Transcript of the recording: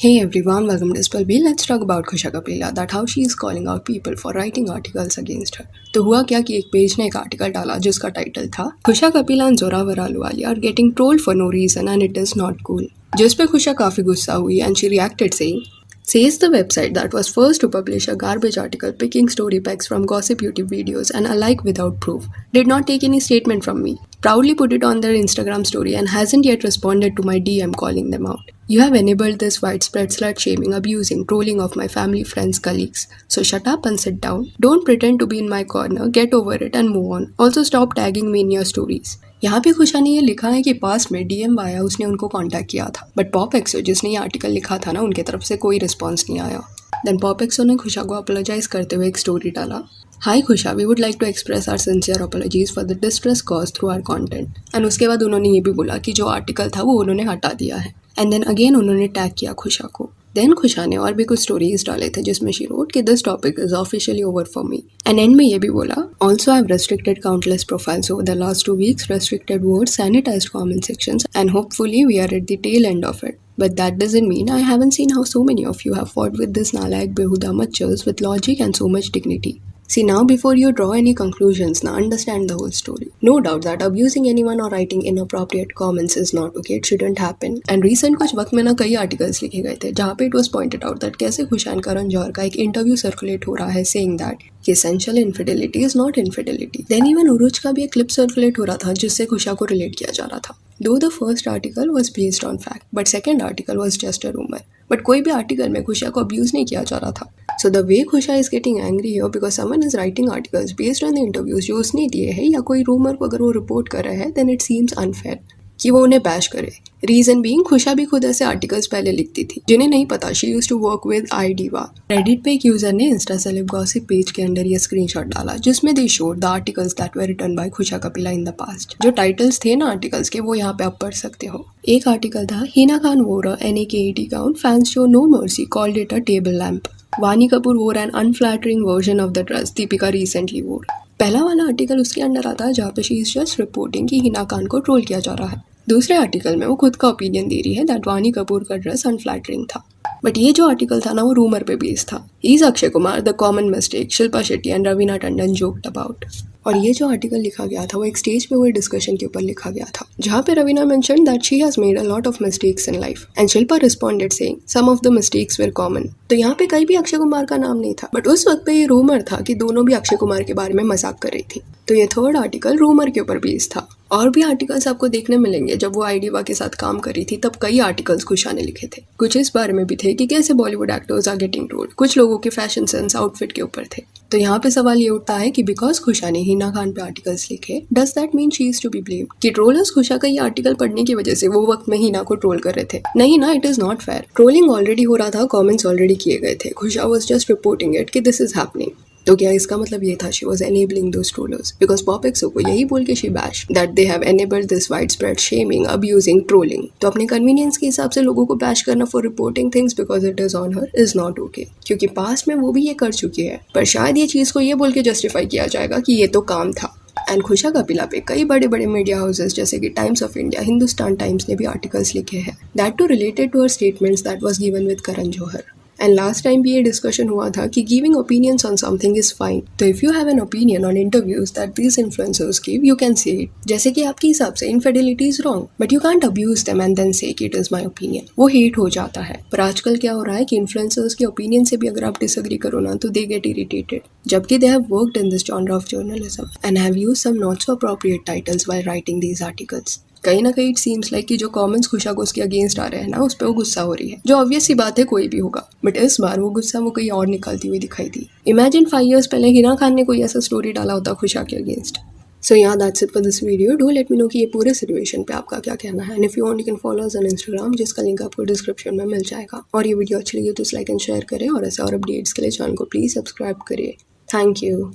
Hey everyone, welcome to Spellbee. Let's talk about Kusha Kapila, that how she is calling out people for writing articles against her. तो हुआ क्या कि एक page ने एक article डाला जिसका टाइटल था Khusha Kapila and Zorawar Ahluwalia are getting trolled for no reason and it is not cool. जिस पे खुशा काफी गुस्सा हुई and she reacted saying, says the website that was first to publish a garbage article picking story pegs from gossip YouTube videos and alike without proof, did not take any statement from me, proudly put it on their Instagram story and hasn't yet responded to my DM calling them out. You have enabled this widespread slut shaming, abusing, trolling of my family, friends, colleagues. So shut up and sit down. Don't pretend to be in my corner. Get over it and move on. Also stop tagging me in your stories. यहाँ पे खुशा ने ये लिखा है कि past में DM आया, उसने उनको कांटेक्ट किया था, बट पॉप एक्सो जिसने ये आर्टिकल लिखा था ना, उनके तरफ से कोई रिस्पॉन्स नहीं आया। देन पॉप एक्सो ने खुशा को अपोलोजाइज करते हुए एक स्टोरी डाला। Hi Khusha, we would like to express our sincere apologies for the distress cause through our content. And उसके बाद उन्होंने ये भी बोला कि जो आर्टिकल था वो उन्होंने हटा दिया है। एंड देन अगेन उन्होंने टैग किया खुशा को। देन खुशा ने और भी कुछ स्टोरीज डाले थे जिसमें शी रोट कि this topic is officially over for me. And end में ये भी बोला, also I have restricted countless profiles over the last 2 weeks, restricted words, sanitised comment sections, and hopefully we are at the tail end of it. But that doesn't mean I haven't seen how so many of you have fought with this nalayak behuda machers with logic and so much dignity. See, now before you draw any conclusions, now understand the whole story. No doubt that abusing anyone or writing inappropriate comments is not okay, it shouldn't happen. And recent कुछ वक्त में ना कई articles लिखे गए थे जहाँ पे it was pointed out that कैसे खुशा एंड करण जौहर का एक इंटरव्यू सर्कुलेट हो रहा है saying that essential infidelity is not infidelity. Then even उरुज का भी एक क्लिप सर्कुलेट हो रहा था जिससे खुशा को रिलेट किया जा रहा था. Though the first article was based on fact, but second article was just a rumor. But कोई भी आर्टिकल में खुशा को अब्यूज नहीं किया जा रहा था. So the way खुशा is getting angry here because someone is writing articles based on the interviews जो उसने दिए हैं या कोई रूमर को अगर वो रिपोर्ट कर रहा है, then it seems unfair कि वो उन्हें बैश करे. रीजन बीइंग खुशा भी खुद ऐसे आर्टिकल्स पहले लिखती थी जिन्हें नहीं पता she used to work with IDiva. Reddit पे एक यूजर ने इंस्टा सेलेब गॉसिप पेज के अंदर ये स्क्रीनशॉट डाला जिसमें they showed the articles that were written by Khusha Kapila in the past. जो टाइटल्स थे ना आर्टिकल्स के वो यहाँ पे आप पढ़ सकते हो. एक आर्टिकल था Hina Khan wore a NAKET gown, fans show no mercy, called it a table lamp. Vaani Kapoor wore an unflattering version of the dress Deepika recently wore. पहला वाला आर्टिकल उसके अंदर आता है जहाँ पे शी इज जस्ट रिपोर्टिंग कि हिना खान को ट्रोल किया जा रहा है. दूसरे आर्टिकल में वो खुद का ओपिनियन दे रही है दैट वानी कपूर का ड्रेस अनफ्लैटरिंग था. बट ये जो आर्टिकल था ना वो रूमर पे बेस्ड था. Is Akshay Kumar the common mistake Shilpa Shetty and Raveena Tandon joked about. और ये जो आर्टिकल लिखा गया था वो एक स्टेज पे हुए डिस्कशन के ऊपर लिखा गया था जहाँ पे Raveena mention that she has made a lot of mistakes in life and Shilpa responded saying some of the mistakes were common. तो यहाँ पे कहीं भी अक्षय कुमार का नाम नहीं था, बट उस वक्त पे ये रूमर था कि दोनों भी अक्षय कुमार के बारे में मजाक कर रही थी. तो ये थर्ड आर्टिकल रूमर के ऊपर बेस्ड था. और भी आर्टिकल्स आपको देखने मिलेंगे. जब वो आईडीवा के साथ काम कर रही थी तब कई आर्टिकल्स खुशा ने लिखे थे. कुछ इस बारे में भी थे कि कैसे Bollywood actors are getting trolled. कुछ लोगों के फैशन सेंस आउटफिट के ऊपर थे. तो यहाँ पे सवाल ये उठता है कि बिकॉज खुशा ने हिना खान पे आर्टिकल्स लिखे, does that mean she is to be blame? कि ट्रोलर्स खुशा का ये आर्टिकल पढ़ने की वजह से वो वक्त में हिना को ट्रोल कर रहे थे? नहीं ना, it is not fair. Trolling already हो रहा था, कमेंट्स ऑलरेडी किए गए थे. Khusha was just reporting it कि दिस इज हैपनिंग. तो क्या इसका मतलब ये था she was enabling those trollers? Because POPxo को यही बोल के she bash that they have enabled this wide spread shaming, abusing, trolling. तो अपने कन्वीनियंस के हिसाब से लोगों को बैश करना for reporting things because it is on her is not okay. क्योंकि पास्ट में वो भी ये कर चुकी है, पर शायद ये चीज़ को ये बोल के जस्टिफाई किया जाएगा कि ये तो काम था. एंड खुशा कपिला पे कई बड़े बड़े मीडिया हाउसेस जैसे कि Times of India, Hindustan Times ने भी आर्टिकल्स लिखे हैं that too related to her statements that was given with Karan Johar. And last time भी ये डिस्कशन हुआ था कि giving opinions on something is fine. तो if you have an opinion on interviews that these influencers give, you can say it. जैसे कि आपके हिसाब से infidelity is wrong, but you can't abuse them and then से कि it is my opinion. वो hate हो जाता है. पर आजकल क्या हो रहा है कि इन्फ्लुएंसर्स के ओपिनियन से भी अगर आप डिसएग्री करो ना तो दे गेट इरिटेटेड, जबकि they have worked in this genre of journalism and have used some not so appropriate titles while writing these articles. कहीं ना कहीं इट सीम्स लाइक कि जो कमेंट्स खुशा को उसके अगेंस्ट आ रहे हैं ना उस पर वो गुस्सा हो रही है, जो ऑब्वियस सी बात है, कोई भी होगा. बट इस बार वो गुस्सा वो कहीं और निकलती हुई दिखाई दी. इमेजिन 5 years पहले हिना खान ने कोई ऐसा स्टोरी डाला होता खुशा के अगेंस्ट. सो या that's it for this video. Do let me know कि ये पूरे सिचुएशन पे आपका क्या कहना है. And if you want you can follow us on Instagram जिसका लिंक आपको डिस्क्रिप्शन में मिल जाएगा. और ये वीडियो अच्छी लगी तो लाइक एंड शेयर करें और ऐसे और अपडेट्स के लिए चैनल को प्लीज सब्सक्राइब करिए. Thank you.